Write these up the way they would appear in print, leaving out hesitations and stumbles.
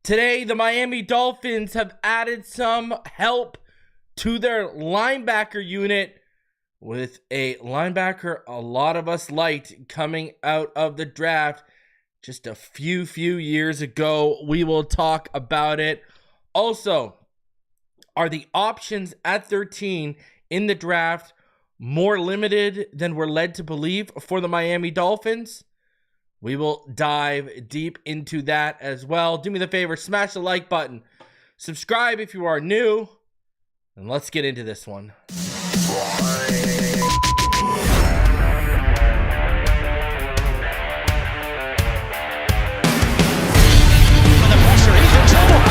Today, the Miami Dolphins have added some help to their linebacker unit with a linebacker a lot of us liked coming out of the draft just a few years ago. We will talk about it. Also, are the options at 13 in the draft more limited than we're led to believe for the Miami Dolphins? We will dive deep into that as well. Do me the favor, smash the like button. Subscribe if you are new. And let's get into this one.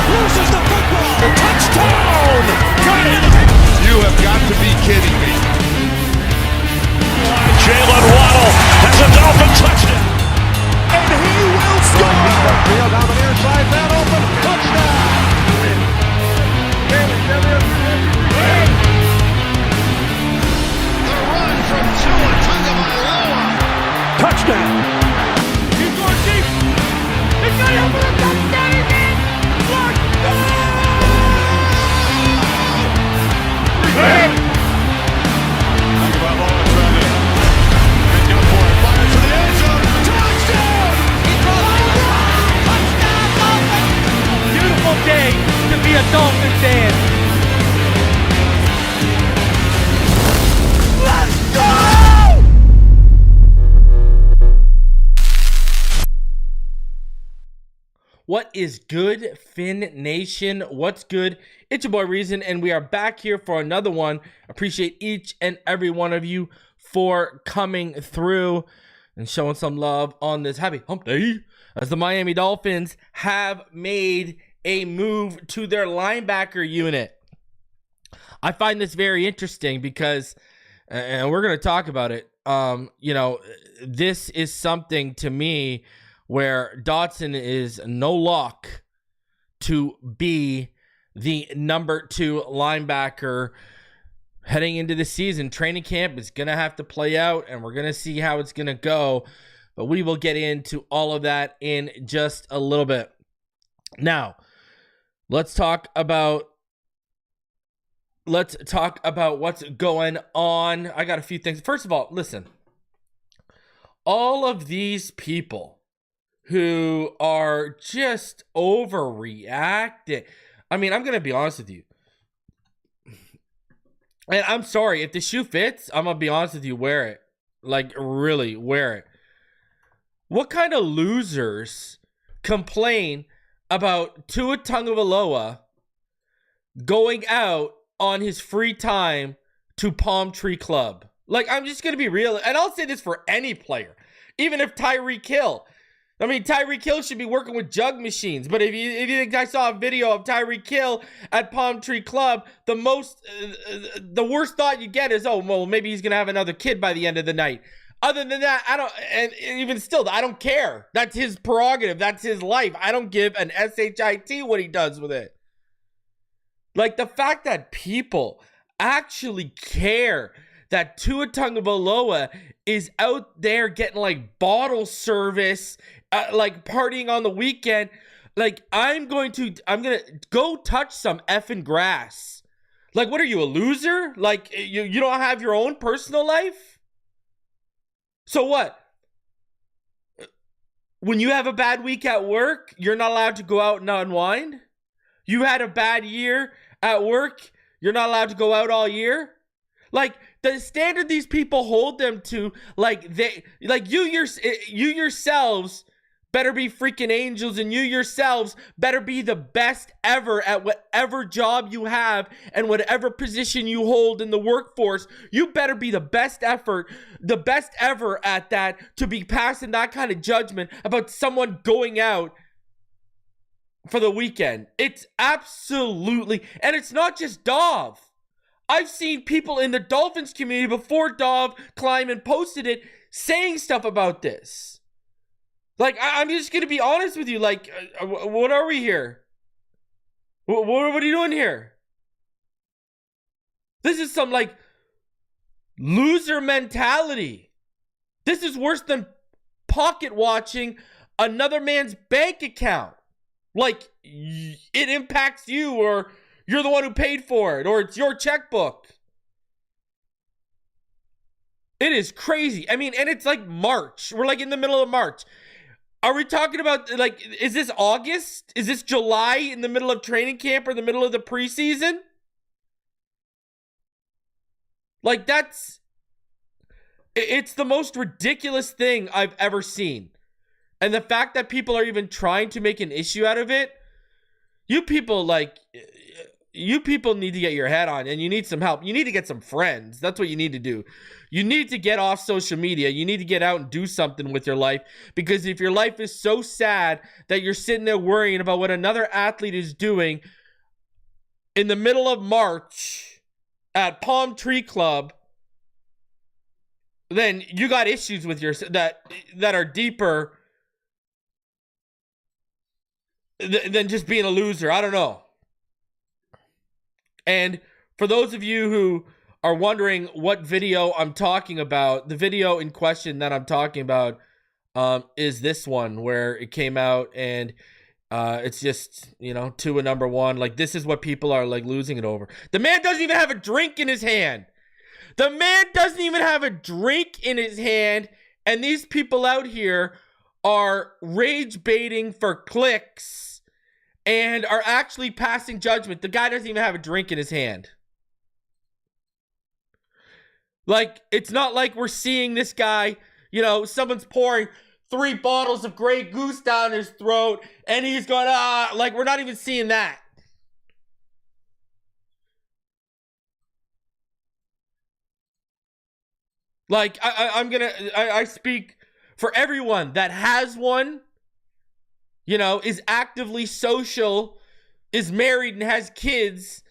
Loses the football. Touchdown! Got it! You have got to be kidding me. Jalen Waddle has a Dolphin touchdown. And he will score! Field down the near side, man open. Touchdown! The run from Tagovailoa. Touchdown! He's going deep. It's going to open a touchdown again. Tagovailoa trying to make up for it. Fires to the end zone. Touchdown! Beautiful day to be a Dolphin fan. Let's go! What is good, Finn Nation? What's good? It's your boy Reason, and we are back here for another one. Appreciate each and every one of you for coming through and showing some love on this happy hump day, as the Miami Dolphins have made a move to their linebacker unit. I find this very interesting because, and we're going to talk about it, this is something to me where Dotson is no lock to be the number 2 linebacker heading into the season. Training camp is going to have to play out, and we're going to see how it's going to go. But we will get into all of that in just a little bit. Now, let's talk about what's going on. I got a few things. First of all, listen. All of these people who are just overreacting. I mean, I'm going to be honest with you. And I'm sorry, if the shoe fits, I'm going to be honest with you, wear it. Like, really, wear it. What kind of losers complain about Tua Tagovailoa going out on his free time to Palm Tree Club? Like, I'm just going to be real. And I'll say this for any player. Even if Tyreek Hill. I mean, Tyreek Hill should be working with jug machines. But if you think I saw a video of Tyreek Hill at Palm Tree Club, the worst thought you get is, oh, well, maybe he's going to have another kid by the end of the night. Other than that, and even still, I don't care. That's his prerogative. That's his life. I don't give an shit what he does with it. Like, the fact that people actually care that Tua Tagovailoa is out there getting like bottle service, like partying on the weekend. Like, I'm gonna go touch some effing grass. Like, what are you, a loser? Like, you don't have your own personal life? So what? When you have a bad week at work, you're not allowed to go out and unwind? You had a bad year at work, you're not allowed to go out all year? Like, the standard these people hold them to, you yourselves better be freaking angels, and you yourselves better be the best ever at whatever job you have and whatever position you hold in the workforce. You better be the best ever at that, to be passing that kind of judgment about someone going out for the weekend. It's absolutely, and it's not just Dov. I've seen people in the Dolphins community before Dov Kleiman posted it saying stuff about this. Like, I'm just going to be honest with you. Like, what are we here? What are you doing here? This is some, like, loser mentality. This is worse than pocket watching another man's bank account. Like, it impacts you, or you're the one who paid for it, or it's your checkbook. It is crazy. I mean, and it's like March. We're like in the middle of March. Are we talking about, like, is this August? Is this July in the middle of training camp or the middle of the preseason? Like, it's the most ridiculous thing I've ever seen. And the fact that people are even trying to make an issue out of it, you people need to get your head on, and you need some help. You need to get some friends. That's what you need to do. You need to get off social media. You need to get out and do something with your life, because if your life is so sad that you're sitting there worrying about what another athlete is doing in the middle of March at Palm Tree Club, then you got issues with your that are deeper than just being a loser. I don't know. And for those of you who are wondering what video I'm talking about, the video in question that I'm talking about is this one, where it came out, and it's just, Tua number one. Like, this is what people are like losing it over. The man doesn't even have a drink in his hand. The man doesn't even have a drink in his hand, and these people out here are rage baiting for clicks and are actually passing judgment. The guy doesn't even have a drink in his hand. Like, it's not like we're seeing this guy, someone's pouring 3 bottles of Grey Goose down his throat and he's going, like, we're not even seeing that. Like, I speak for everyone that has one, is actively social, is married and has kids.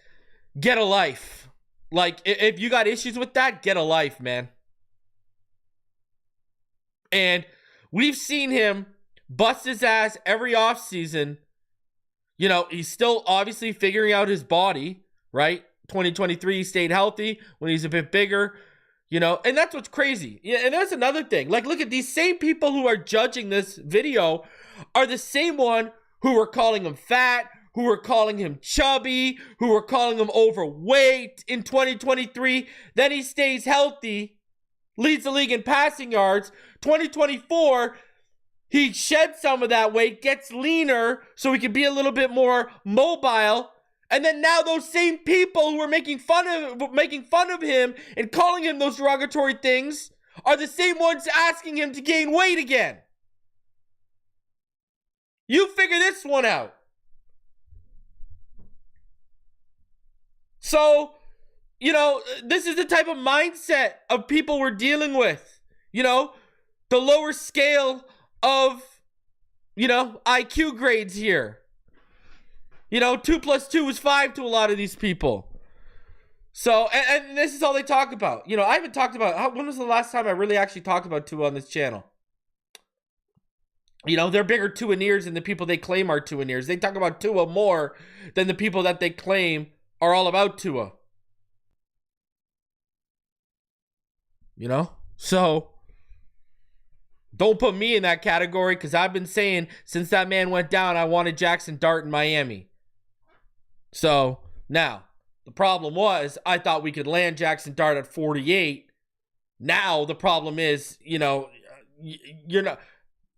Get a life. Like, if you got issues with that, get a life, man. And we've seen him bust his ass every offseason. He's still obviously figuring out his body, right? 2023, he stayed healthy when he's a bit bigger. And that's what's crazy. Yeah, and that's another thing. Like, look at these same people who are judging this video are the same one who were calling him fat, who were calling him chubby, who were calling him overweight in 2023. Then he stays healthy, leads the league in passing yards. 2024, he sheds some of that weight, gets leaner so he can be a little bit more mobile. And then now those same people who are making fun of him and calling him those derogatory things are the same ones asking him to gain weight again. You figure this one out. So, this is the type of mindset of people we're dealing with. The lower scale of, IQ grades here. 2 plus 2 is 5 to a lot of these people. So, and this is all they talk about. I haven't talked about, when was the last time I really actually talked about Tua on this channel? They're bigger Tua-neers than the people they claim are Tua-neers. They talk about Tua more than the people that they claim are all about Tua. So, don't put me in that category, because I've been saying since that man went down, I wanted Jackson Dart in Miami. So, now, the problem was, I thought we could land Jackson Dart at 48. Now, the problem is, you're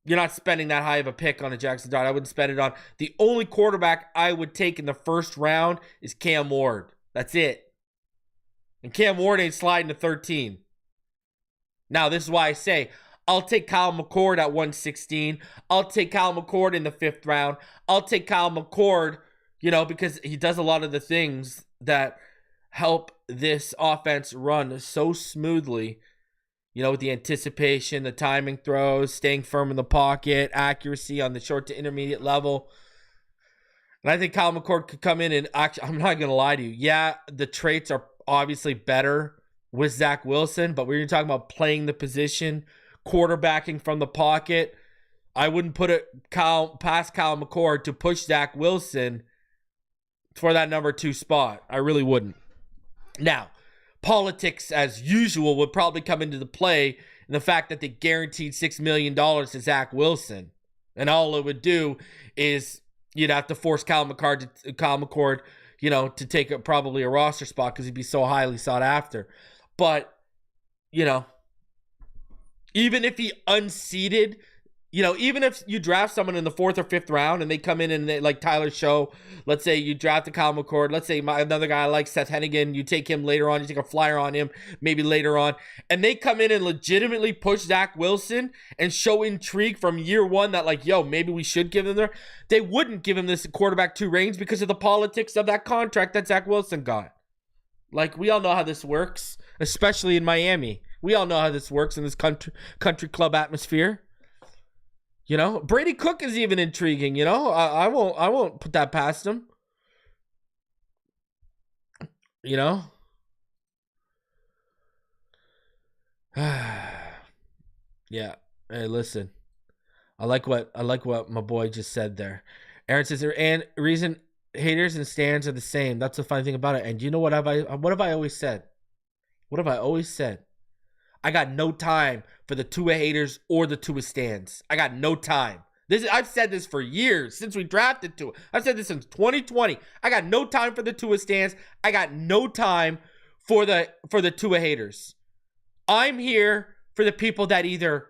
not spending that high of a pick on a Jackson Dart. I wouldn't spend it on. The only quarterback I would take in the first round is Cam Ward. That's it. And Cam Ward ain't sliding to 13. Now, this is why I say, I'll take Kyle McCord at 116. I'll take Kyle McCord in the 5th round. I'll take Kyle McCord, because he does a lot of the things that help this offense run so smoothly, with the anticipation, the timing throws, staying firm in the pocket, accuracy on the short to intermediate level. And I think Kyle McCord could come in and actually, I'm not going to lie to you. Yeah, the traits are obviously better with Zach Wilson, but we're talking about playing the position, quarterbacking from the pocket. I wouldn't put it past Kyle McCord to push Zach Wilson for that number 2 spot. I really wouldn't. Now, politics, as usual, would probably come into the play in the fact that they guaranteed $6 million to Zach Wilson. And all it would do is you'd have to force Kyle McCord, you know, to take probably a roster spot because he'd be so highly sought after. But, you know, even if he unseated, you know, even if you draft someone in the 4th or 5th round and they come in and they, like Tyler Show, let's say you draft a Kyle McCord, let's say another guy like Seth Hennigan, you take him later on, you take a flyer on him maybe later on, and they come in and legitimately push Zach Wilson and show intrigue from year one that like, yo, maybe we should give him there. They wouldn't give him this quarterback 2 range because of the politics of that contract that Zach Wilson got. Like, we all know how this works, especially in Miami. We all know how this works in this country club atmosphere. You know, Brady Cook is even intriguing. You know, I won't put that past him. You know, yeah. Hey, listen, I like what my boy just said there. Aaron says, and reason haters and stands are the same. That's the funny thing about it. And you know what have I always said? What have I always said? I got no time for the Tua haters or the Tua stands. I got no time. I've said this for years since we drafted Tua. I've said this since 2020. I got no time for the Tua stands. I got no time for the Tua haters. I'm here for the people that either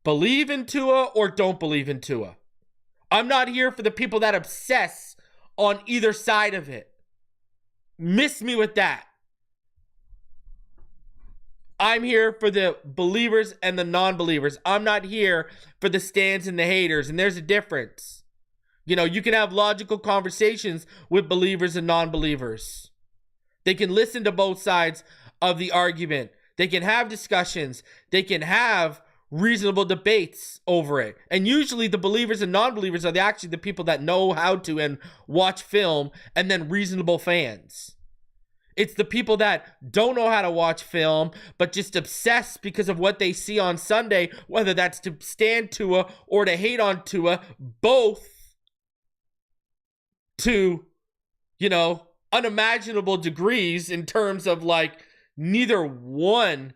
believe in Tua or don't believe in Tua. I'm not here for the people that obsess on either side of it. Miss me with that. I'm here for the believers and the non-believers. I'm not here for the stands and the haters. And there's a difference. You know, you can have logical conversations with believers and non-believers. They can listen to both sides of the argument. They can have discussions. They can have reasonable debates over it. And usually the believers and non-believers are actually the people that know how to and watch film, and then reasonable fans. It's the people that don't know how to watch film, but just obsess because of what they see on Sunday, whether that's to stand Tua or to hate on Tua, both to, you know, unimaginable degrees in terms of like neither one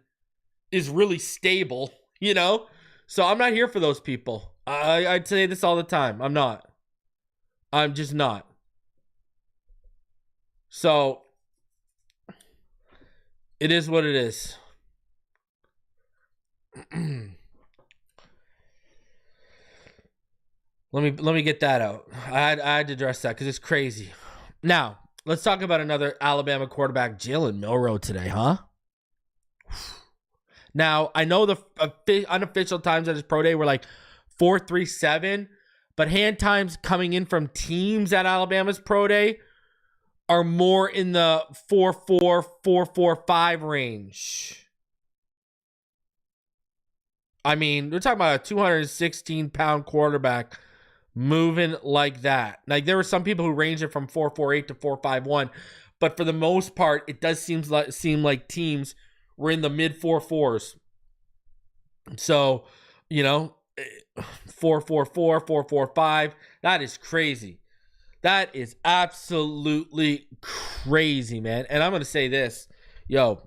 is really stable, you know? So I'm not here for those people. I say this all the time. I'm not. I'm just not. So it is what it is. Let me get that out. I had to address that because it's crazy. Now, let's talk about another Alabama quarterback, Jalen Milroe, today, huh? Now, I know the unofficial times at his pro day were like 4.37, but hand times coming in from teams at Alabama's pro day are more in the 4.4, 4.45 range. I mean, we're talking about a 216-pound quarterback moving like that. Like, there were some people who ranged it from 4.48 to 4.51, but for the most part, it does seem like teams were in the mid 4.4s. So, you know, 4.44, 4.45, that is crazy. That is absolutely crazy, man. And I'm going to say this. Yo,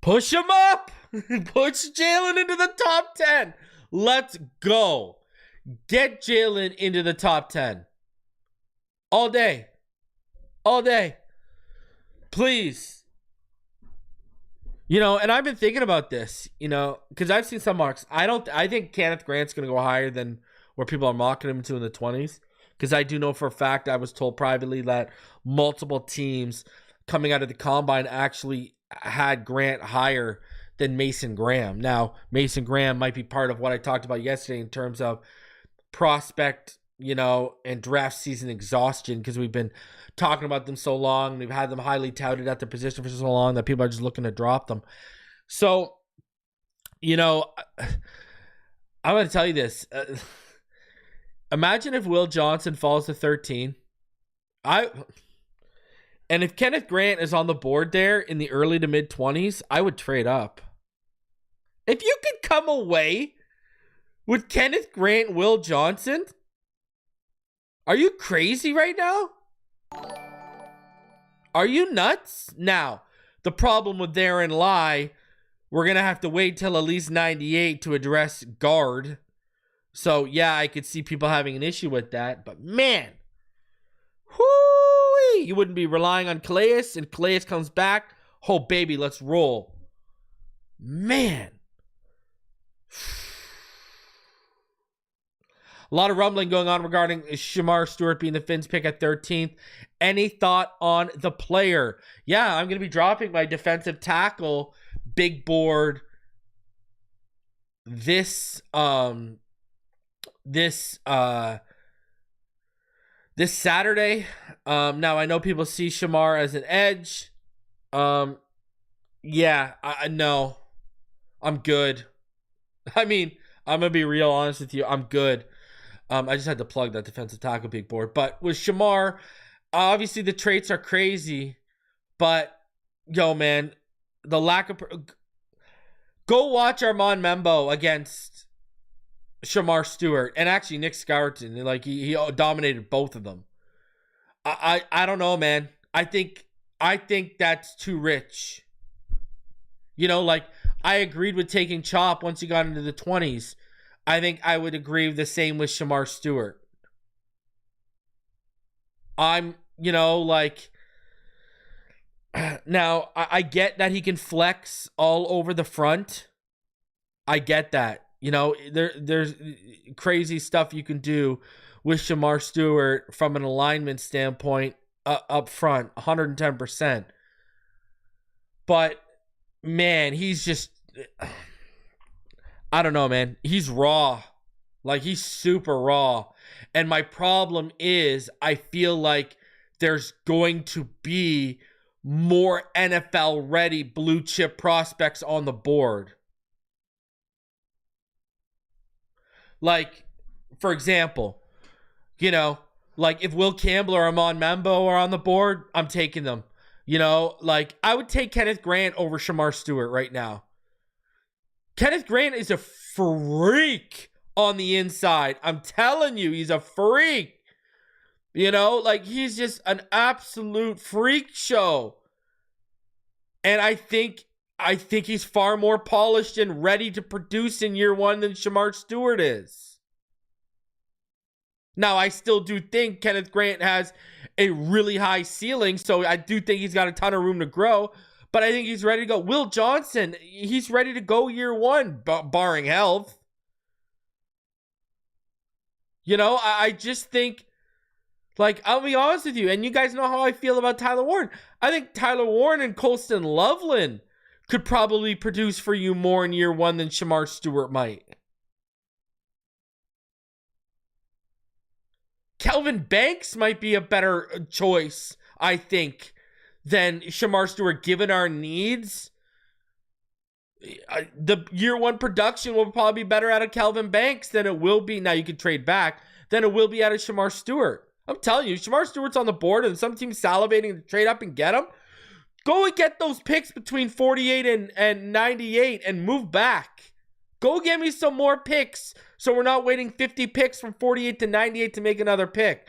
push him up. Push Jalen into the top 10. Let's go. Get Jalen into the top 10. All day. All day. Please. You know, and I've been thinking about this, you know, because I've seen some marks. I think Kenneth Grant's going to go higher than where people are mocking him to in the 20s. Because I do know for a fact, I was told privately that multiple teams coming out of the combine actually had Grant higher than Mason Graham. Now, Mason Graham might be part of what I talked about yesterday in terms of prospect, you know, and draft season exhaustion, because we've been talking about them so long. We've had them highly touted at their position for so long that people are just looking to drop them. So, you know, I'm going to tell you this. Imagine if Will Johnson falls to 13. And if Kenneth Grant is on the board there in the early to mid 20s, I would trade up. If you could come away with Kenneth Grant, Will Johnson, are you crazy right now? Are you nuts? Now, the problem with therein lie, we're going to have to wait till at least 98 to address guard. So, yeah, I could see people having an issue with that. But, man, whoo, you wouldn't be relying on Calais, and Calais comes back. Oh, baby, let's roll. Man. A lot of rumbling going on regarding Shemar Stewart being the Fins pick at 13th. Any thought on the player? Yeah, I'm going to be dropping my defensive tackle big board this Saturday. Now I know people see Shemar as an edge. Yeah, I know. I'm good. I mean, I'm going to be real honest with you. I'm good. I just had to plug that defensive tackle big board. But with Shemar, obviously the traits are crazy. But, yo, man, the lack of... Go watch Armand Membo against Shemar Stewart. And actually Nick Scourton. Like, he dominated both of them. I don't know, man. I think that's too rich. You know, like, I agreed with taking Chop once he got into the 20s. I think I would agree the same with Shemar Stewart. I'm, like... Now, I get that he can flex all over the front. I get that. There's crazy stuff you can do with Shemar Stewart from an alignment standpoint up front, 110%. But, man, he's just... I don't know, man. He's raw. Like, he's super raw. And my problem is I feel like there's going to be more NFL-ready blue-chip prospects on the board. Like, for example, like if Will Campbell or Armand Membo are on the board, I'm taking them. Like I would take Kenneth Grant over Shemar Stewart right now. Kenneth Grant is a freak on the inside. I'm telling you, he's a freak. Like he's just an absolute freak show. And I think he's far more polished and ready to produce in year one than Shemar Stewart is. Now, I still do think Kenneth Grant has a really high ceiling, so I do think he's got a ton of room to grow. But I think he's ready to go. Will Johnson, he's ready to go year one, barring health. I just think, like, I'll be honest with you, and you guys know how I feel about Tyler Warren. I think Tyler Warren and Colston Loveland could probably produce for you more in year one than Shemar Stewart might. Kelvin Banks might be a better choice, I think, than Shemar Stewart, given our needs. The year one production will probably be better out of Kelvin Banks than it will be. Now you can trade back, than it will be out of Shemar Stewart. I'm telling you, Shemar Stewart's on the board and some team's salivating to trade up and get him. Go and get those picks between 48 and 98 and move back. Go get me some more picks so we're not waiting 50 picks from 48 to 98 to make another pick.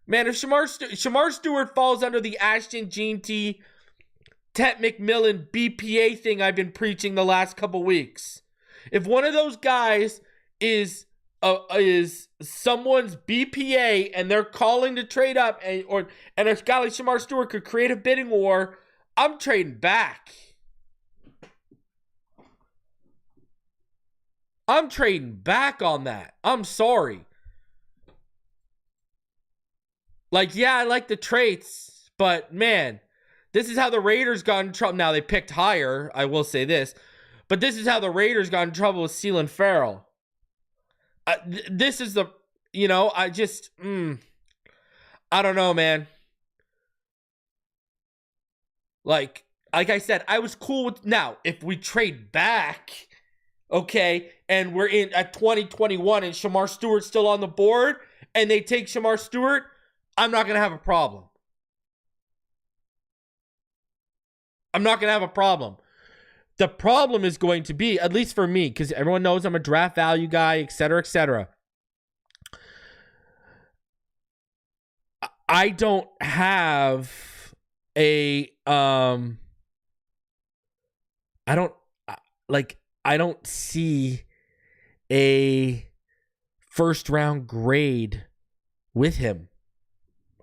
Man, if Shemar Stewart falls under the Ashton Jeanty, Tet McMillan BPA thing I've been preaching the last couple weeks, if one of those guys is someone's BPA and they're calling to trade up, and a guy like Shemar Stewart could create a bidding war, I'm trading back. I'm trading back on that. I'm sorry. Like, yeah, I like the traits, but man, this is how the Raiders got in trouble. Now, they picked higher, I will say this, but this is how the Raiders got in trouble with Ceylon Farrell. This is the, I just, I don't know, man. Like I said, I was cool with, now, if we trade back, okay, and we're in at 2021 and Shemar Stewart's still on the board, and they take Shemar Stewart, I'm not going to have a problem. I'm not going to have a problem. The problem is going to be, at least for me, because everyone knows I'm a draft value guy, et cetera, et cetera. I don't have a, I don't see a first round grade with him.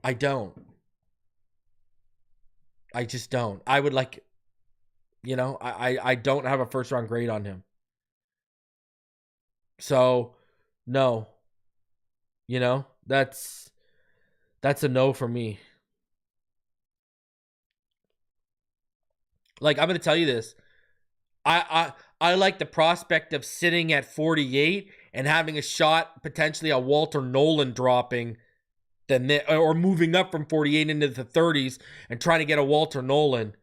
I don't. I just don't. I would like, I don't have a first round grade on him. So, no. That's a no for me. Like, I'm going to tell you this. I like the prospect of sitting at 48 and having a shot, potentially a Walter Nolan dropping, or moving up from 48 into the 30s and trying to get a Walter Nolan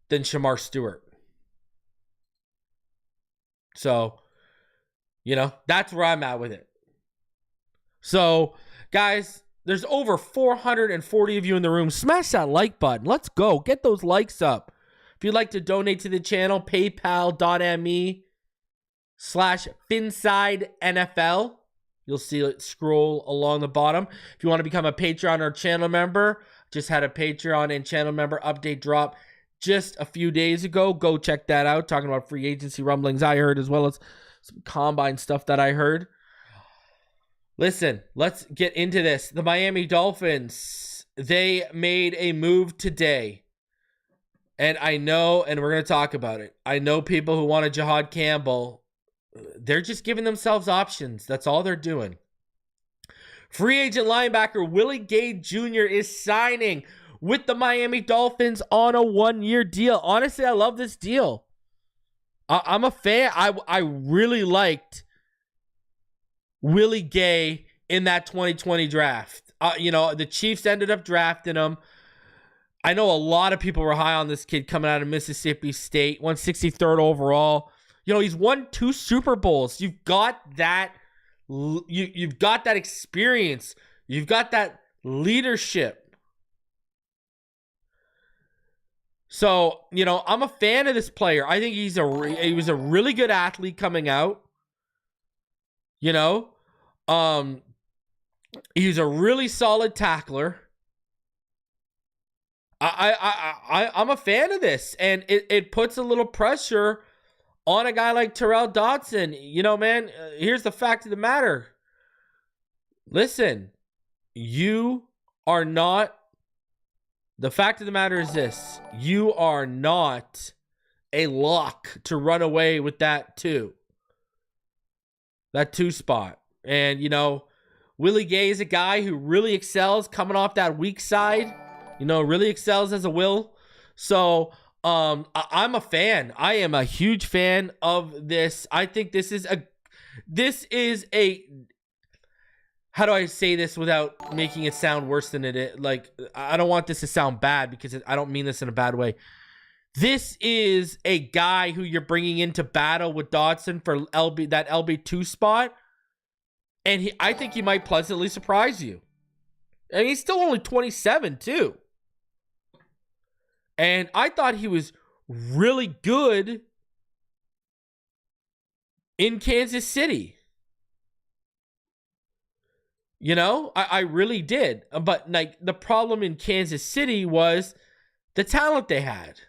than Shemar Stewart. So, that's where I'm at with it. So, guys, there's over 440 of you in the room. Smash that like button. Let's go. Get those likes up. If you'd like to donate to the channel, paypal.me/Phinside NFL. You'll see it scroll along the bottom. If you want to become a Patreon or channel member, just had a Patreon and channel member update drop just a few days ago. Go check that out. Talking about free agency rumblings I heard, as well as some combine stuff that I heard. Listen, let's get into this. The Miami Dolphins, they made a move today. And I know, and we're going to talk about it, I know people who want a Jihad Campbell, they're just giving themselves options. That's all they're doing. Free agent linebacker Willie Gay Jr. is signing with the Miami Dolphins on a 1-year deal. Honestly, I love this deal. I'm a fan. I really liked Willie Gay in that 2020 draft. The Chiefs ended up drafting him. I know a lot of people were high on this kid coming out of Mississippi State, 163rd overall. He's won 2 Super Bowls. You've got that. You've got that experience. You've got that leadership. So, I'm a fan of this player. I think he was a really good athlete coming out. He's a really solid tackler. I'm a fan of this, and it puts a little pressure on a guy like Terrell Dodson. Man, here's the fact of the matter. Listen, the fact of the matter is this. You are not a lock to run away with that 2 spot. And, Willie Gay is a guy who really excels coming off that weak side. Really excels as a will. So, I'm a fan. I am a huge fan of this. I think this is a, how do I say this without making it sound worse than it is? Like, I don't want this to sound bad because I don't mean this in a bad way. This is a guy who you're bringing into battle with Dodson for that LB2 spot. And I think he might pleasantly surprise you. And he's still only 27 too. And I thought he was really good in Kansas City. I really did. But like, the problem in Kansas City was the talent they had.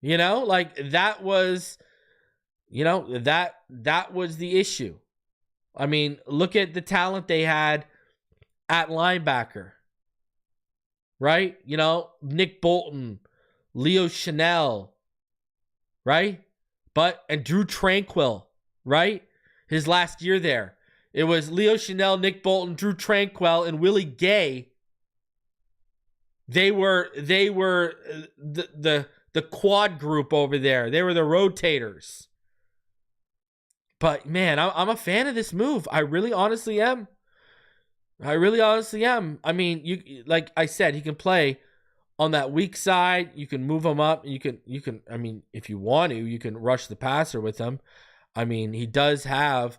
That was, that was the issue. I mean, look at the talent they had at linebacker. Right? Nick Bolton, Leo Chanel, right? And Drew Tranquill, right? His last year there. It was Leo Chanel, Nick Bolton, Drew Tranquill, and Willie Gay. They were the quad group over there. They were the rotators. But man, I'm a fan of this move. I really honestly am. I mean, like I said, he can play on that weak side. You can move him up. You can, I mean, if you want to, you can rush the passer with him. I mean, he does have,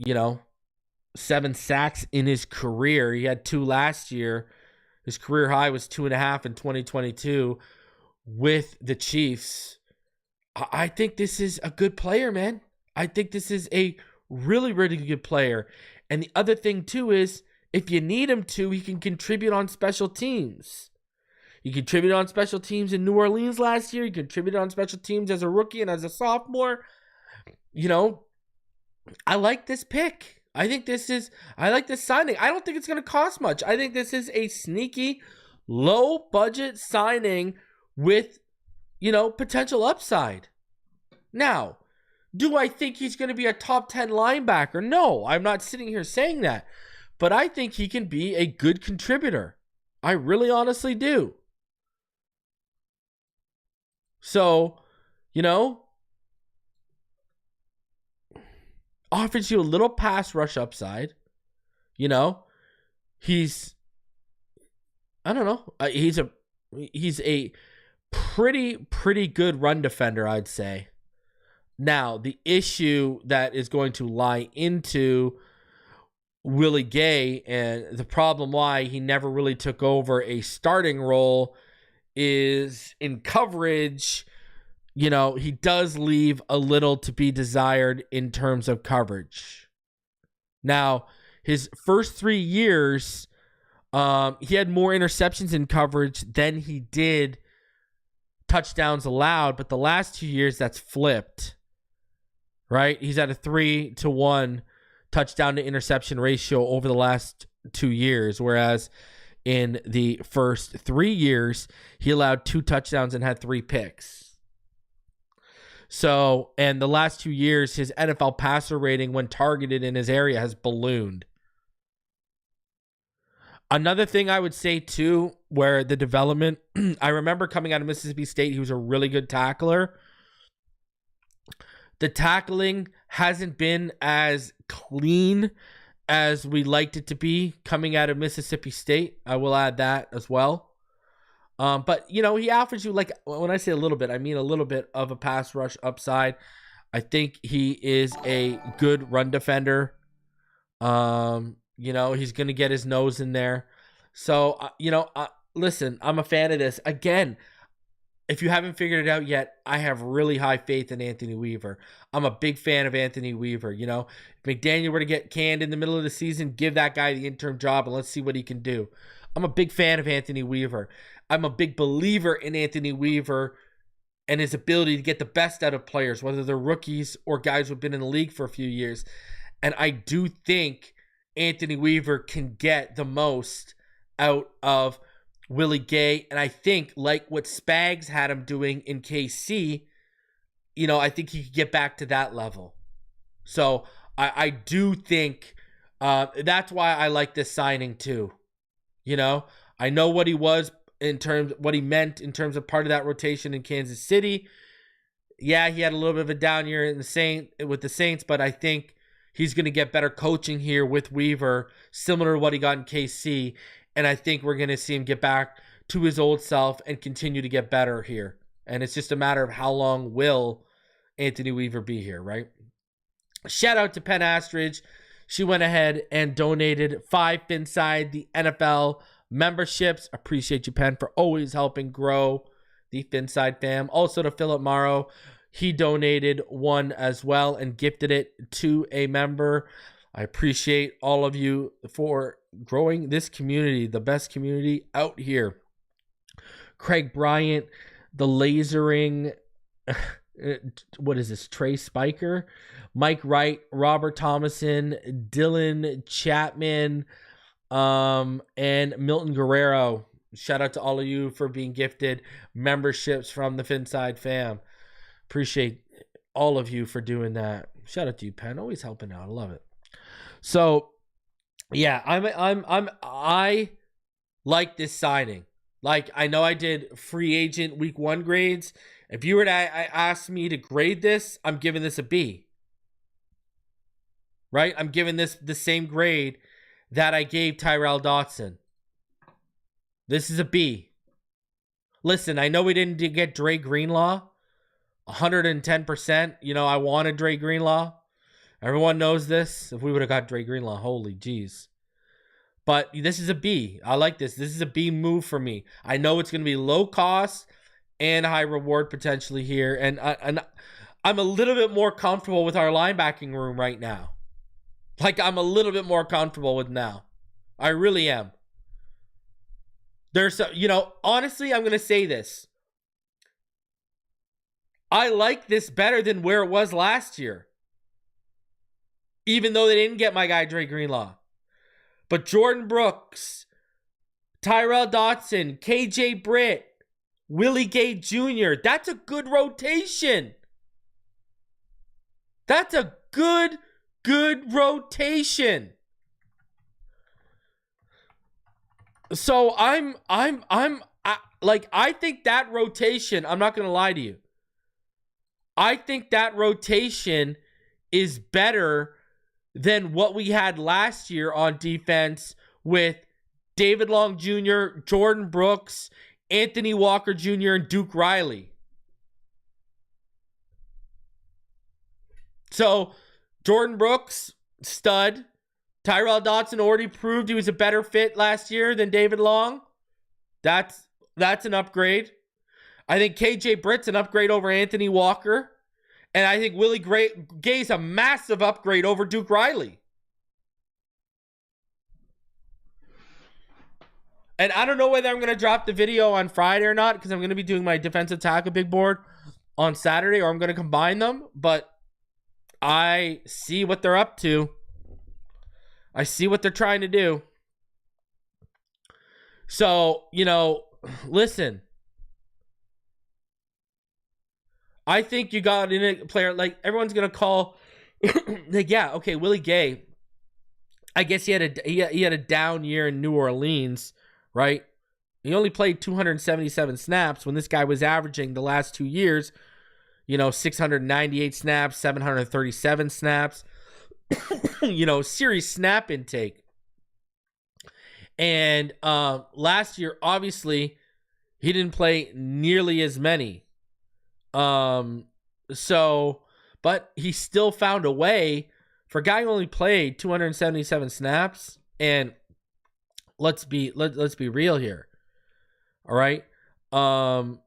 7 sacks in his career. He had 2 last year. His career high was 2.5 in 2022 with the Chiefs. I think this is a good player, man. I think this is a really, really good player. And the other thing, too, is if you need him to, he can contribute on special teams. He contributed on special teams in New Orleans last year. He contributed on special teams as a rookie and as a sophomore. I like this pick. I like this signing. I don't think it's going to cost much. I think this is a sneaky, low budget signing with, potential upside. Now, do I think he's going to be a top 10 linebacker? No, I'm not sitting here saying that. But I think he can be a good contributor. I really honestly do. So, offers you a little pass rush upside. He's a pretty good run defender, I'd say. Now, the issue that is going to lie into Willie Gay and the problem why he never really took over a starting role is in coverage. He does leave a little to be desired in terms of coverage. Now, his first 3 years, he had more interceptions in coverage than he did touchdowns allowed, but the last 2 years, that's flipped, right? He's at a 3-to-1 touchdown to interception ratio over the last 2 years, whereas in the first 3 years, he allowed 2 touchdowns and had 3 picks. So, and the last 2 years, his NFL passer rating when targeted in his area has ballooned. Another thing I would say too, where the development, I remember coming out of Mississippi State, he was a really good tackler. The tackling hasn't been as clean as we liked it to be coming out of Mississippi State. I will add that as well. But, he offers you, like, when I say a little bit, I mean a little bit of a pass rush upside. I think he is a good run defender. He's going to get his nose in there. So, listen, I'm a fan of this. Again, if you haven't figured it out yet, I have really high faith in Anthony Weaver. I'm a big fan of Anthony Weaver. If McDaniel were to get canned in the middle of the season, give that guy the interim job and let's see what he can do. I'm a big fan of Anthony Weaver. I'm a big believer in Anthony Weaver and his ability to get the best out of players, whether they're rookies or guys who've been in the league for a few years. And I do think Anthony Weaver can get the most out of Willie Gay. And I think, like what Spags had him doing in KC, I think he could get back to that level. So I do think that's why I like this signing too. I know what he was what he meant in terms of part of that rotation in Kansas City. Yeah, he had a little bit of a down year with the Saints, but I think he's going to get better coaching here with Weaver, similar to what he got in KC. And I think we're going to see him get back to his old self and continue to get better here. And it's just a matter of how long will Anthony Weaver be here, right? Shout out to Penn Astridge. She went ahead and donated 5 Phinside The NFL memberships. Appreciate you, Penn, for always helping grow the Phinside fam. Also to Philip Morrow. He donated 1 as well and gifted it to a member. I appreciate all of you for growing this community, the best community out here. Craig Bryant, the lasering, what is this? Trey Spiker, Mike Wright, Robert Thomason, Dylan Chapman, and Milton Guerrero. Shout out to all of you for being gifted memberships from the Phinside fam. Appreciate all of you for doing that. Shout out to you, Penn. Always helping out. I love it. So, yeah, I like this signing. Like, I know I did free agent week 1 grades. If you were to ask me to grade this, I'm giving this a B. Right? I'm giving this the same grade that I gave Tyrell Dotson. This is a B. Listen, I know we didn't get Dre Greenlaw. 110%. I wanted Dre Greenlaw. Everyone knows this. If we would have got Dre Greenlaw, holy jeez. But this is a B. I like this. This is a B move for me. I know it's going to be low cost and high reward potentially here. And I'm a little bit more comfortable with our linebacking room right now. Like, I'm a little bit more comfortable with now. I really am. Honestly, I'm going to say this. I like this better than where it was last year. even though they didn't get my guy Dre Greenlaw. But Jordan Brooks, Tyrell Dotson, KJ Britt, Willie Gay Jr., that's a good rotation. That's a good rotation. So I think that rotation, I'm not going to lie to you. I think that rotation is better than what we had last year on defense with David Long Jr., Jordan Brooks, Anthony Walker Jr., and Duke Riley. So, Jordan Brooks, stud. Tyrell Dotson already proved he was a better fit last year than David Long. That's an upgrade. I think KJ Britt's an upgrade over Anthony Walker. And I think Willie Gay's a massive upgrade over Duke Riley. And I don't know whether I'm going to drop the video on Friday or not, because I'm going to be doing my defensive tackle big board on Saturday, or I'm going to combine them. But I see what they're up to. I see what they're trying to do. So, listen. I think you got in a player, like, everyone's going to call, like, yeah, okay, Willie Gay. I guess he had a down year in New Orleans, right? He only played 277 snaps when this guy was averaging the last 2 years, 698 snaps, 737 snaps, series snap intake. And last year, obviously, he didn't play nearly as many. But he still found a way for a guy who only played 277 snaps. And let's be real here. All right. Only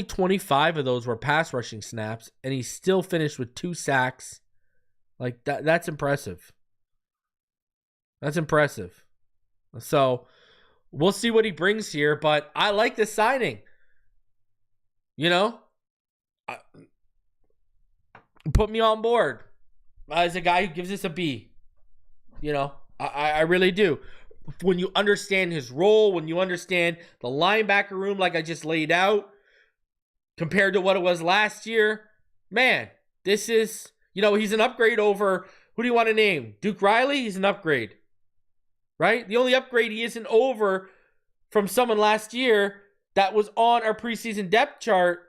25 of those were pass rushing snaps, and he still finished with 2 sacks. Like that's impressive. That's impressive. So we'll see what he brings here, but I like this signing. Put me on board as a guy who gives us a B. I really do. When you understand his role, when you understand the linebacker room like I just laid out, compared to what it was last year, man, this is, he's an upgrade over, who do you want to name? Duke Riley? He's an upgrade, right? The only upgrade he isn't over from someone last year that was on our preseason depth chart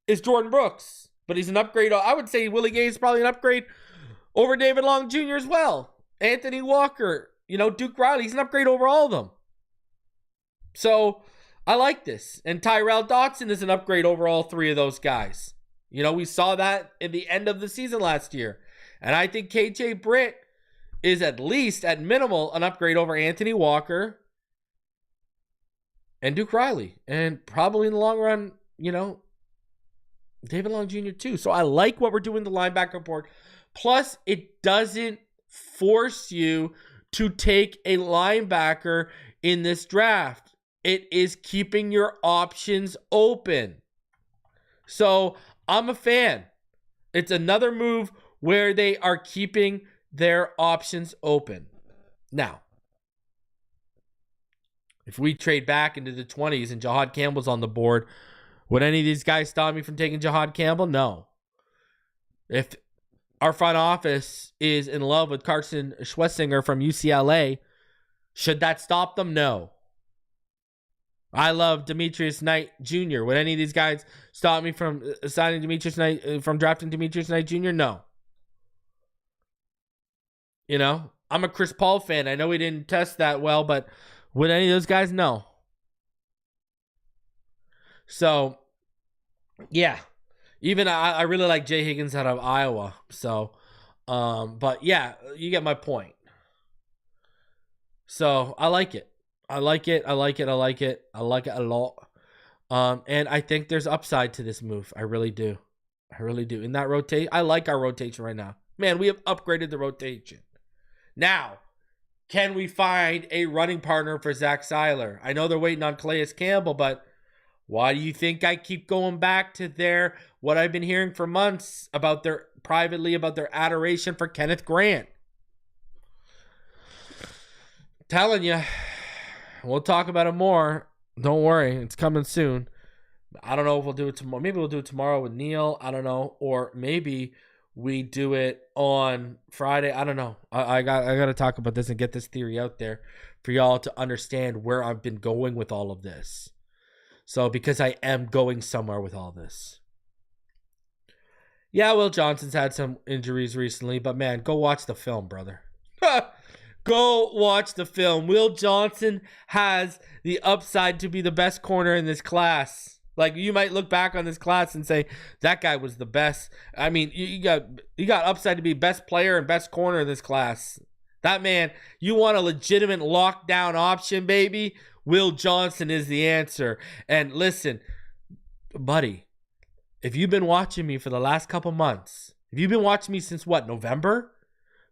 is Jordan Brooks. But he's an upgrade. I would say Willie Gay is probably an upgrade over David Long Jr. as well. Anthony Walker, Duke Riley, he's an upgrade over all of them. So I like this. And Tyrell Dotson is an upgrade over all 3 of those guys. We saw that at the end of the season last year. And I think KJ Britt is at least, at minimal, an upgrade over Anthony Walker and Duke Riley. And probably in the long run, David Long Jr. too. So I like what we're doing the linebacker board. Plus, it doesn't force you to take a linebacker in this draft. It is keeping your options open. So I'm a fan. It's another move where they are keeping their options open. Now, if we trade back into the 20s and Jahad Campbell's on the board, would any of these guys stop me from taking Jahad Campbell? No. If our front office is in love with Carson Schwessinger from UCLA, should that stop them? No. I love Demetrius Knight Jr. Would any of these guys stop me from signing Demetrius Knight, from drafting Demetrius Knight Jr.? No. I'm a Chris Paul fan. I know he didn't test that well, but would any of those guys? No. So, yeah. Even I really like Jay Higgins out of Iowa. So, but yeah, you get my point. So, I like it. I like it a lot. And I think there's upside to this move. I really do. In that rotation, I like our rotation right now. Man, we have upgraded the rotation. Now, can we find a running partner for Zach Seiler? I know they're waiting on Calais Campbell, but why do you think I keep going back to what I've been hearing for months about their privately about their adoration for Kenneth Grant. Telling you, we'll talk about it more. Don't worry, it's coming soon. I don't know if we'll do it tomorrow. Maybe we'll do it tomorrow with Neil. I don't know. Or maybe we do it on Friday. I don't know. I got to talk about this and get this theory out there for y'all to understand where I've been going with all of this. So, because I am going somewhere with all this. Yeah, Will Johnson's had some injuries recently, but man, go watch the film, brother. Go watch the film. Will Johnson has the upside to be the best corner in this class. Like, you might look back on this class and say, that guy was the best. I mean, you got upside to be best player and best corner in this class. That man, you want a legitimate lockdown option, baby? Will Johnson is the answer. And listen, buddy, if you've been watching me for the last couple months, if you've been watching me since what, November?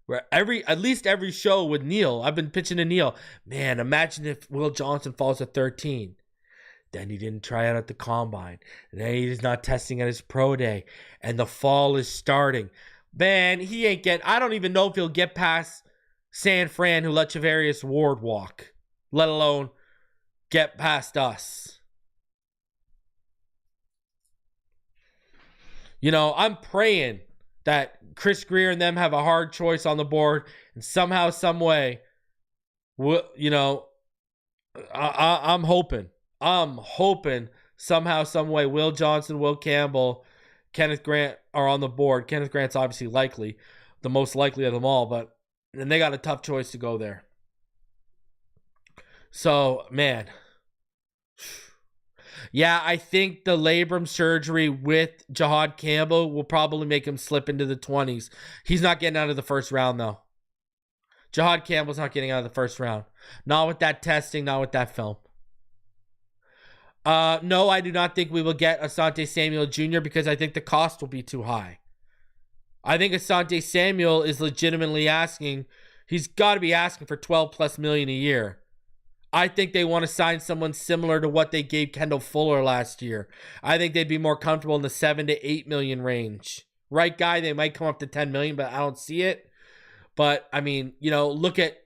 Where at least every show with Neil, I've been pitching to Neil, man, imagine if Will Johnson falls to 13. Then he didn't try out at the combine. And then he's not testing at his pro day. And the fall is starting. Man, I don't even know if he'll get past San Fran, who let Javarius Ward walk, let alone get past us. You know, I'm praying that Chris Greer and them have a hard choice on the board, and somehow, some way, you know, I'm hoping somehow, some way, Will Johnson, Will Campbell, Kenneth Grant are on the board. Kenneth Grant's obviously the most likely of them all, and they got a tough choice to go there. So, man. Yeah, I think the labrum surgery with Jahad Campbell will probably make him slip into the 20s. He's not getting out of the first round, though. Jahad Campbell's not getting out of the first round. Not with that testing, not with that film. No, I do not think we will get Asante Samuel Jr. because I think the cost will be too high. I think Asante Samuel is legitimately asking, he's got to be asking for $12+ million a year. I think they want to sign someone similar to what they gave Kendall Fuller last year. I think they'd be more comfortable in the $7 to $8 million range. Right guy, they might come up to $10 million, but I don't see it. But, I mean, you know, look at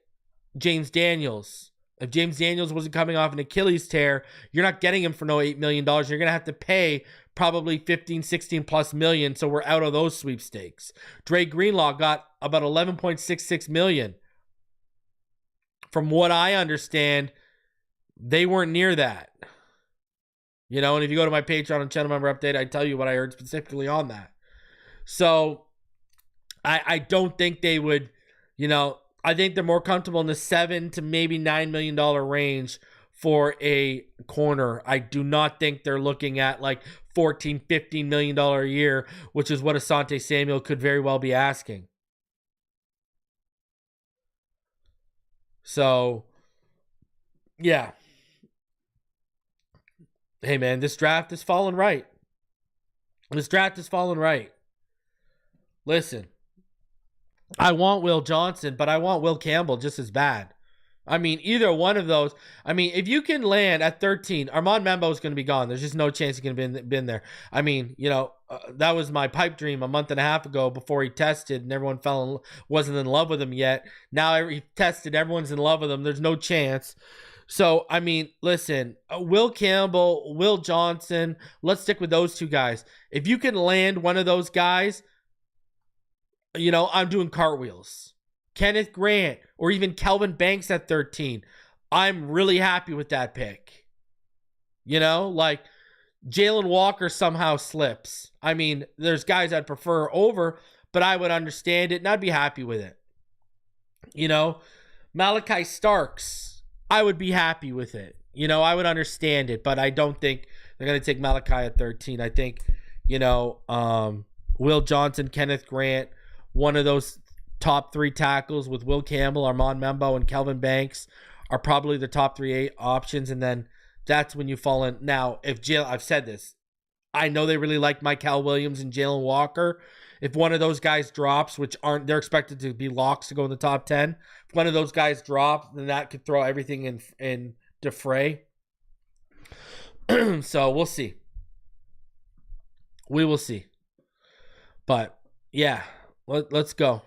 James Daniels. If James Daniels wasn't coming off an Achilles tear, you're not getting him for no $8 million. You're going to have to pay probably 15, 16+ million, so we're out of those sweepstakes. Dre Greenlaw got about $11.66 million. From what I understand, they weren't near that. You know, and if you go to my Patreon and channel member update, I tell you what I heard specifically on that. So, I don't think they would, you know, I think they're more comfortable in the $7 to maybe $9 million range for a corner. I do not think they're looking at like $14, $15 million a year, which is what Asante Samuel could very well be asking. So, yeah. Hey, man, this draft is falling right. Listen, I want Will Johnson, but I want Will Campbell just as bad. I mean, either one of those. I mean, if you can land at 13, Armand Membo is going to be gone. There's just no chance he can have been there. I mean, you know, that was my pipe dream a month and a half ago before he tested and everyone wasn't in love with him yet. Now he tested, everyone's in love with him. There's no chance. So, I mean, listen, Will Campbell, Will Johnson, let's stick with those two guys. If you can land one of those guys, you know, I'm doing cartwheels. Kenneth Grant or even Kelvin Banks at 13. I'm really happy with that pick. You know, like Jalen Walker somehow slips. I mean, there's guys I'd prefer over, but I would understand it and I'd be happy with it. You know, Malachi Starks, I would be happy with it. You know, I would understand it, but I don't think they're going to take Malachi at 13. I think, you know, Will Johnson, Kenneth Grant, one of those top 3 tackles with Will Campbell, Armand Membo, and Kelvin Banks are probably the top 3 options. And then that's when you fall in. Now, if I've said this, I know they really like Mykel Williams and Jalen Walker. If one of those guys drops, which they're expected to be locks to go in the top 10. If one of those guys drops, then that could throw everything in defray. So we'll see. We will see. But Yeah, let's go.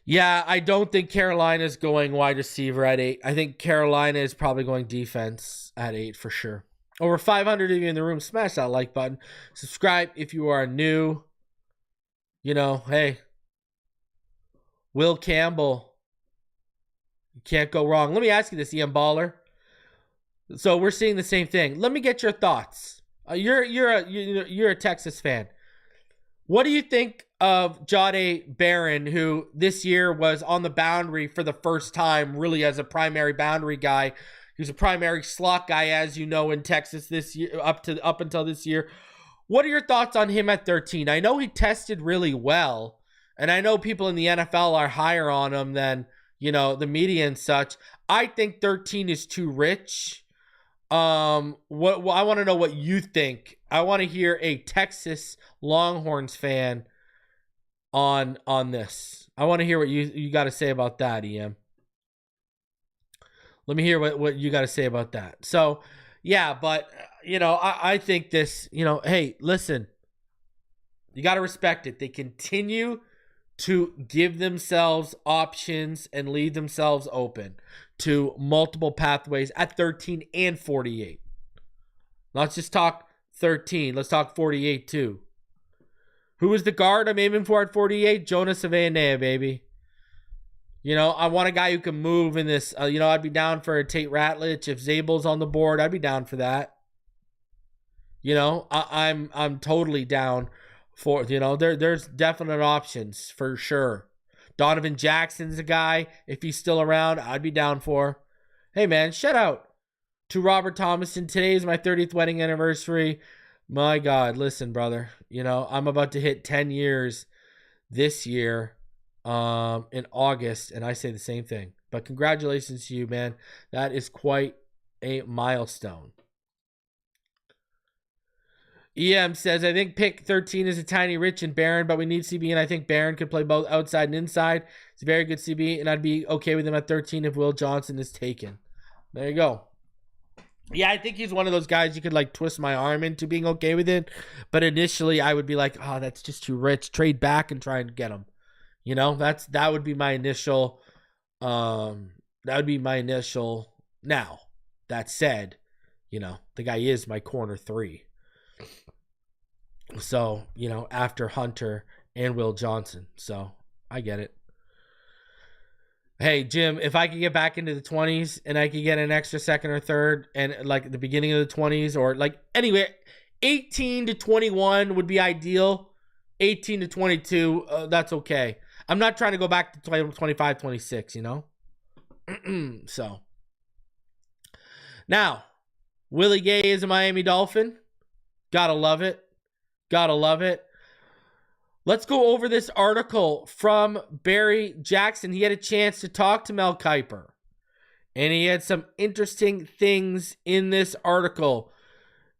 Yeah, I don't think Carolina's going wide receiver at 8. I think Carolina is probably going defense at 8 for sure. Over 500 of you in the room, smash that like button. Subscribe if you are new. You know, hey, Will Campbell. You can't go wrong. Let me ask you this, Ian Baller. So we're seeing the same thing. Let me get your thoughts. You're a Texas fan. What do you think of Jahdae Barron, who this year was on the boundary for the first time, really as a primary boundary guy? He's a primary slot guy, as you know, in Texas this year, up until this year. What are your thoughts on him at 13? I know he tested really well, and I know people in the NFL are higher on him than, you know, the media and such. I think 13 is too rich. I want to know what you think. I want to hear a Texas Longhorns fan on this. I want to hear what you got to say about that, EM. Let me hear what you got to say about that. So, yeah, but, you know, I think this, you know, hey, listen, you got to respect it. They continue to give themselves options and leave themselves open to multiple pathways at 13 and 48. Let's just talk 13. Let's talk 48 too. Who is the guard I'm aiming for at 48? Jonas Savannah, baby. You know, I want a guy who can move in this. You know, I'd be down for a Tate Ratledge. If Zabel's on the board, I'd be down for that. You know, I'm totally down for, you know, there's definite options for sure. Donovan Jackson's a guy, if he's still around, I'd be down for. Hey, man, shout out to Robert Thomason. Today is my 30th wedding anniversary. My God, listen, brother. You know, I'm about to hit 10 years this year in August, and I say the same thing. But congratulations to you, man. That is quite a milestone. EM says, I think pick 13 is a tiny rich and Barron, but we need CB, and I think Barron could play both outside and inside. It's a very good CB, and I'd be okay with him at 13 if Will Johnson is taken. There you go. Yeah, I think he's one of those guys you could, like, twist my arm into being okay with it. But initially, I would be like, oh, that's just too rich. Trade back and try and get him. You know, that would be my initial, Now, that said, you know, the guy is my corner 3. So, you know, after Hunter and Will Johnson. So, I get it. Hey, Jim, if I could get back into the 20s and I could get an extra second or third and like the beginning of the 20s or like anyway, 18 to 21 would be ideal. 18 to 22, that's okay. I'm not trying to go back to 25, 26, you know? So. Now, Willie Gay is a Miami Dolphin. Gotta love it. Gotta love it. Let's go over this article from Barry Jackson. He had a chance to talk to Mel Kiper, and he had some interesting things in this article.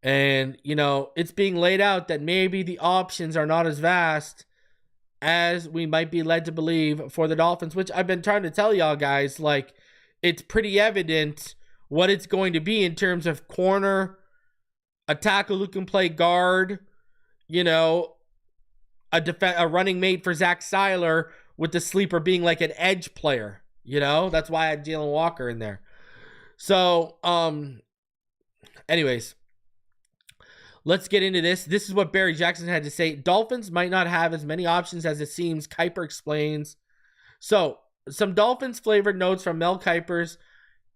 And, you know, it's being laid out that maybe the options are not as vast as we might be led to believe for the Dolphins, which I've been trying to tell y'all guys, like, it's pretty evident what it's going to be in terms of corner, a tackle who can play guard, you know, a running mate for Zach Seiler, with the sleeper being like an edge player. You know, that's why I had Jalen Walker in there. So, anyways, let's get into this. This is what Barry Jackson had to say. Dolphins might not have as many options as it seems, Kiper explains. So, some Dolphins flavored notes from Mel Kiper's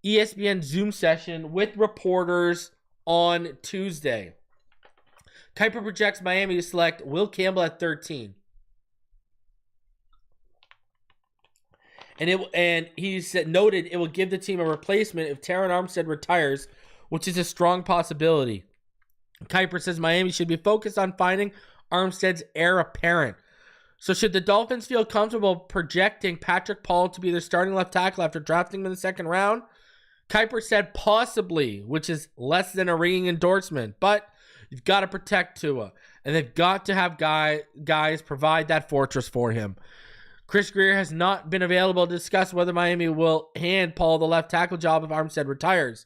ESPN Zoom session with reporters on Tuesday. Kiper projects Miami to select Will Campbell at 13. And he said, noted it will give the team a replacement if Terron Armstead retires, which is a strong possibility. Kiper says Miami should be focused on finding Armstead's heir apparent. So should the Dolphins feel comfortable projecting Patrick Paul to be their starting left tackle after drafting him in the second round? Kiper said possibly, which is less than a ringing endorsement, but you've got to protect Tua, and they've got to have guys provide that fortress for him. Chris Grier has not been available to discuss whether Miami will hand Paul the left tackle job if Armstead retires.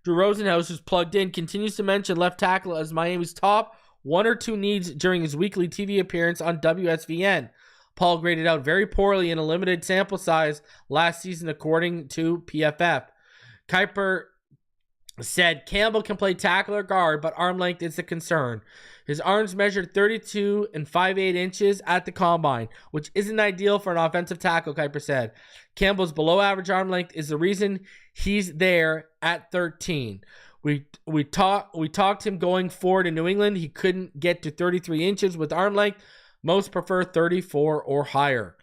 Drew Rosenhaus, who's plugged in, continues to mention left tackle as Miami's top one or two needs during his weekly TV appearance on WSVN. Paul graded out very poorly in a limited sample size last season, according to PFF. Kiper said Campbell can play tackle or guard, but arm length is a concern. His arms measured 32 and 5/8 inches at the combine, which isn't ideal for an offensive tackle, Kiper said. Campbell's below average arm length is the reason he's there at 13. We talked him going forward in New England. He couldn't get to 33 inches with arm length. Most prefer 34 or higher.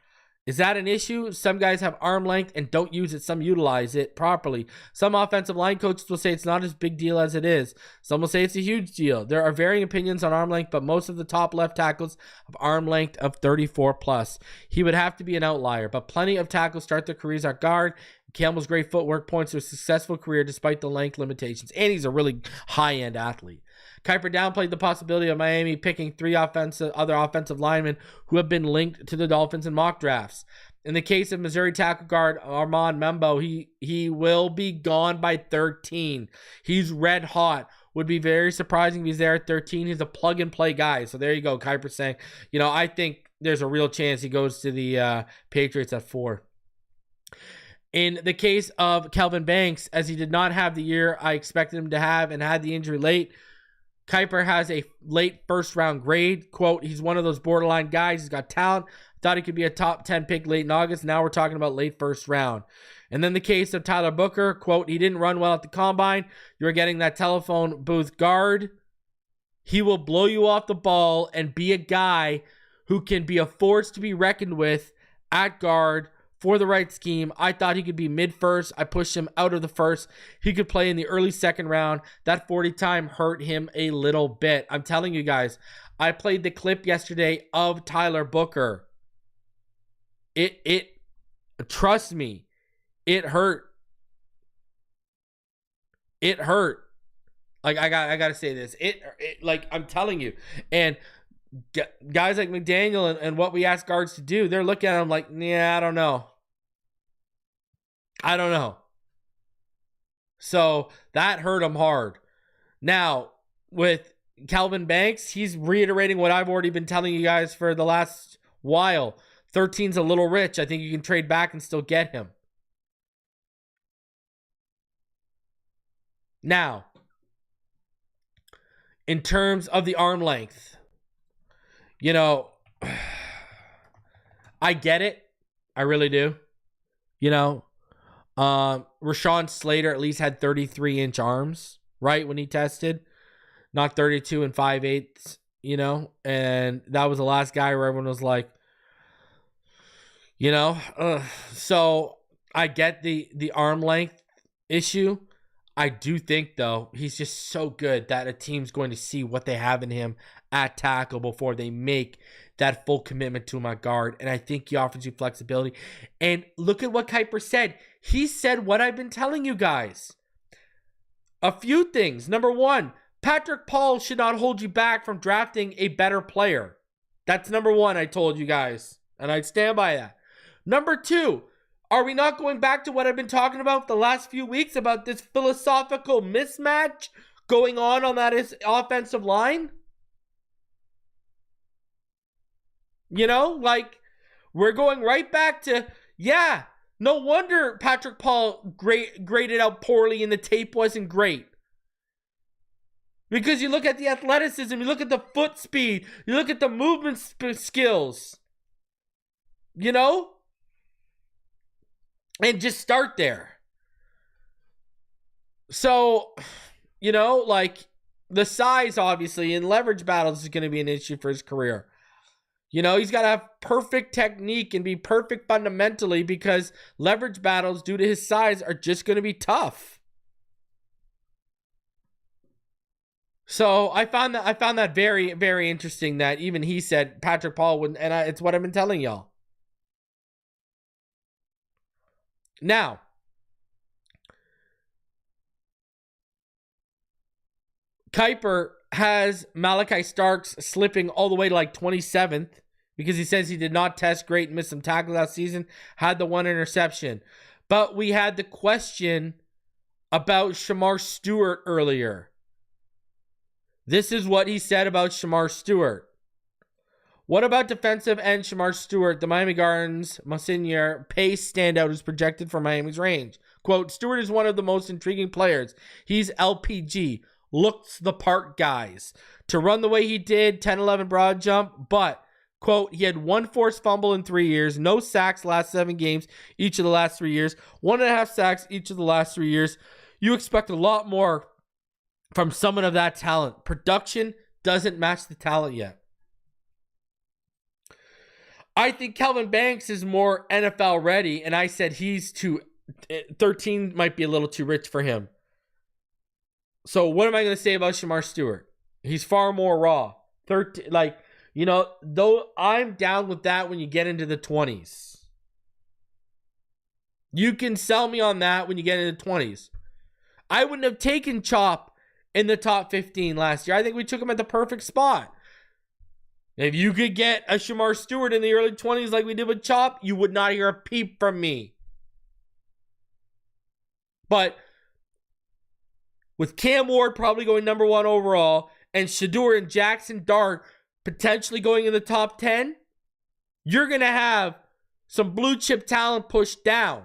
Is that an issue? Some guys have arm length and don't use it. Some utilize it properly. Some offensive line coaches will say it's not as big deal as it is. Some will say it's a huge deal. There are varying opinions on arm length, but most of the top left tackles have arm length of 34 plus. He would have to be an outlier, but plenty of tackles start their careers at guard. Campbell's great footwork points to a successful career despite the length limitations, and he's a really high-end athlete. Kiper downplayed the possibility of Miami picking three other offensive linemen who have been linked to the Dolphins in mock drafts. In the case of Missouri tackle guard Armand Membo, he will be gone by 13. He's red hot. Would be very surprising if he's there at 13. He's a plug-and-play guy. So there you go. Kiper saying, I think there's a real chance he goes to the Patriots at 4. In the case of Kelvin Banks, as he did not have the year I expected him to have and had the injury late, Kiper has a late first-round grade. Quote, he's one of those borderline guys. He's got talent. Thought he could be a top 10 pick late in August. Now we're talking about late first round. And then the case of Tyler Booker, quote, he didn't run well at the combine. You're getting that telephone booth guard. He will blow you off the ball and be a guy who can be a force to be reckoned with at guard for the right scheme. I thought he could be mid-first. I pushed him out of the first. He could play in the early second round. That 40 time hurt him a little bit. I'm telling you guys, I played the clip yesterday of Tyler Booker. It trust me, it hurt. It hurt. Like I got to say this. It like I'm telling you. And guys like McDaniel and what we ask guards to do, they're looking at him like, yeah, I don't know. So that hurt him hard. Now, with Kelvin Banks, he's reiterating what I've already been telling you guys for the last while. 13's a little rich. I think you can trade back and still get him. Now, in terms of the arm length, I get it. I really do. Rashawn Slater at least had 33-inch arms, right, when he tested. Not 32 and 5/8, and that was the last guy where everyone was like, so I get the arm length issue. I do think, though, he's just so good that a team's going to see what they have in him at tackle before they make that full commitment to him at guard. And I think he offers you flexibility. And look at what Kiper said. He said what I've been telling you guys. A few things. Number one, Patrick Paul should not hold you back from drafting a better player. That's number one, I told you guys. And I stand by that. Number two, are we not going back to what I've been talking about the last few weeks about this philosophical mismatch going on that offensive line? We're going right back to, no wonder Patrick Paul graded out poorly and the tape wasn't great. Because you look at the athleticism, you look at the foot speed, you look at the movement skills. And just start there. So, the size, obviously, in leverage battles is going to be an issue for his career. He's got to have perfect technique and be perfect fundamentally because leverage battles, due to his size, are just going to be tough. So I found that very, very interesting that even he said Patrick Paul wouldn't, and it's what I've been telling y'all. Now, Kiper has Malachi Starks slipping all the way to like 27th because he says he did not test great and missed some tackles last season, had the one interception. But we had the question about Shemar Stewart earlier. This is what he said about Shemar Stewart. What about defensive end Shemar Stewart, the Miami Gardens Monsignor pace standout who's projected for Miami's range? Quote, Stewart is one of the most intriguing players. He's LPG, looks the part guys. To run the way he did, 10-11 broad jump, but, quote, he had 1 forced fumble in 3 years, no sacks last 7 games each of the last 3 years, 1.5 sacks each of the last 3 years. You expect a lot more from someone of that talent. Production doesn't match the talent yet. I think Kelvin Banks is more NFL ready, and I said he's 13 might be a little too rich for him. So what am I going to say about Shemar Stewart? He's far more raw. 13, though I'm down with that when you get into the 20s. You can sell me on that when you get into the 20s. I wouldn't have taken Chop in the top 15 last year. I think we took him at the perfect spot. If you could get a Shemar Stewart in the early 20s like we did with Chop, you would not hear a peep from me. But with Cam Ward probably going number 1 overall and Shedeur and Jackson Dart potentially going in the top 10, you're going to have some blue chip talent pushed down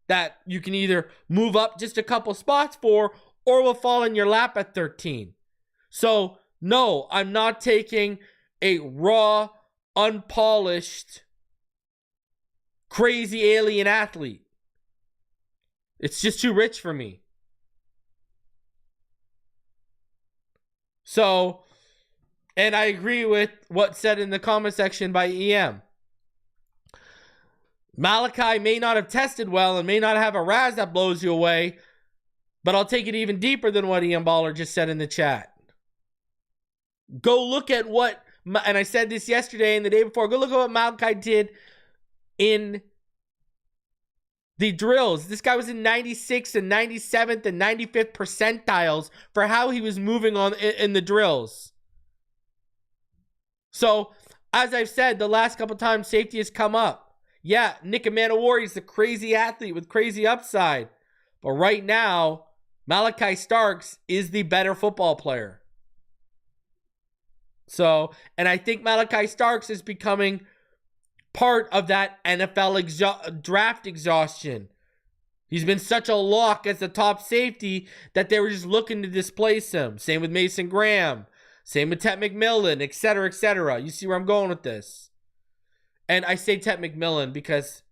that you can either move up just a couple spots for or will fall in your lap at 13. So, no, I'm not taking a raw, unpolished, crazy alien athlete. It's just too rich for me. So, and I agree with what's said in the comment section by EM. Malachi may not have tested well and may not have a Raz that blows you away, but I'll take it even deeper than what EM Baller just said in the chat. Go look at what, and I said this yesterday and the day before, go look at what Malachi did in the drills. This guy was in 96th and 97th and 95th percentiles for how he was moving on in the drills. So, as I've said, the last couple times safety has come up. Yeah, Nick Manowari is the crazy athlete with crazy upside. But right now, Malachi Starks is the better football player. So, and I think Malachi Starks is becoming part of that NFL draft exhaustion. He's been such a lock as the top safety that they were just looking to displace him. Same with Mason Graham. Same with Tet McMillan, etc., etc. You see where I'm going with this? And I say Tet McMillan because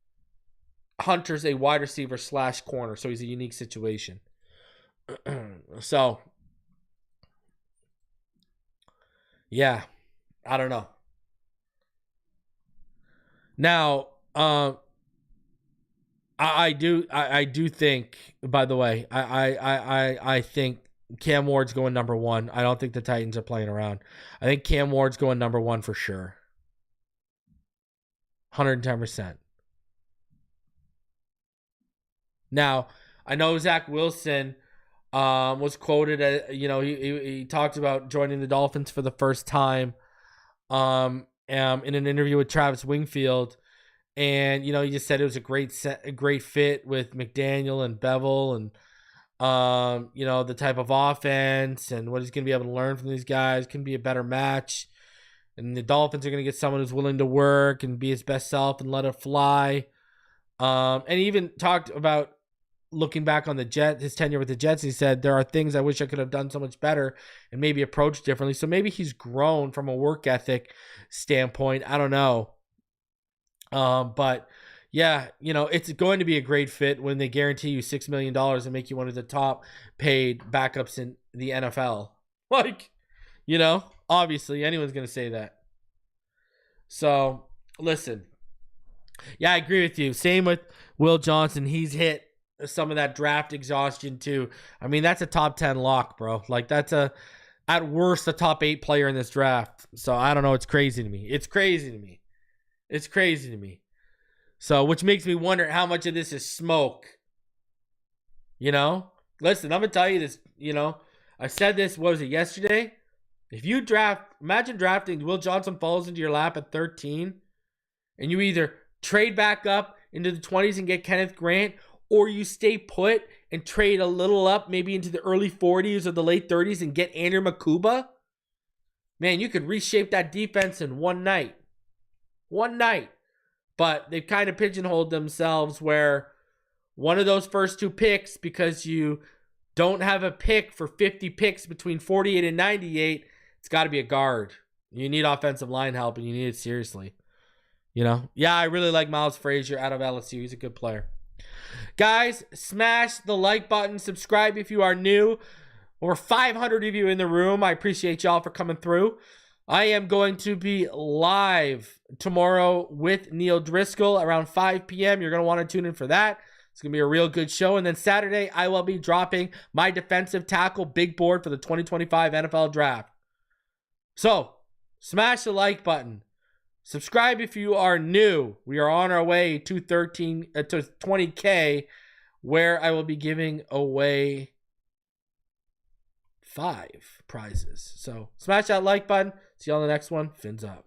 Hunter's a wide receiver / corner, so he's a unique situation. So, yeah, I don't know. Now, I do think, by the way, I think Cam Ward's going number 1. I don't think the Titans are playing around. I think Cam Ward's going number 1 for sure. 110%. Now, I know Zach Wilson was quoted as, he talked about joining the Dolphins for the first time in an interview with Travis Wingfield. And, he just said it was a great fit with McDaniel and Bevel and, the type of offense and what he's going to be able to learn from these guys can be a better match. And the Dolphins are going to get someone who's willing to work and be his best self and let it fly. And he even talked about looking back on his tenure with the Jets. He said, there are things I wish I could have done so much better and maybe approached differently. So maybe he's grown from a work ethic standpoint. I don't know. But yeah, it's going to be a great fit when they guarantee you $6 million and make you one of the top paid backups in the NFL. Obviously anyone's going to say that. So listen, yeah, I agree with you. Same with Will Johnson. He's hit some of that draft exhaustion too. I mean, that's a top 10 lock, bro. That's at worst, a top 8 player in this draft. So I don't know. It's crazy to me. So, which makes me wonder how much of this is smoke. Listen, I'm going to tell you this, I said this, what was it, yesterday? If you imagine drafting Will Johnson falls into your lap at 13, and you either trade back up into the 20s and get Kenneth Grant, or you stay put and trade a little up, maybe into the early 40s or the late 30s and get Andrew Makuba. Man, you could reshape that defense in one night. One night. But they've kind of pigeonholed themselves where one of those first 2 picks, because you don't have a pick for 50 picks between 48 and 98, it's got to be a guard. You need offensive line help, and you need it seriously. You know? Yeah, I really like Miles Frazier out of LSU. He's a good player. Guys, smash the like button. Subscribe if you are new. Over 500 of you in the room. I appreciate y'all for coming through. I am going to be live tomorrow with Neil Driscoll around 5 p.m. You're going to want to tune in for that. It's going to be a real good show. And then Saturday, I will be dropping my defensive tackle big board for the 2025 NFL Draft. So, smash the like button. Subscribe if you are new. We are on our way to 20K, where I will be giving away 5 prizes. So, smash that like button. See you on the next one. Fins up.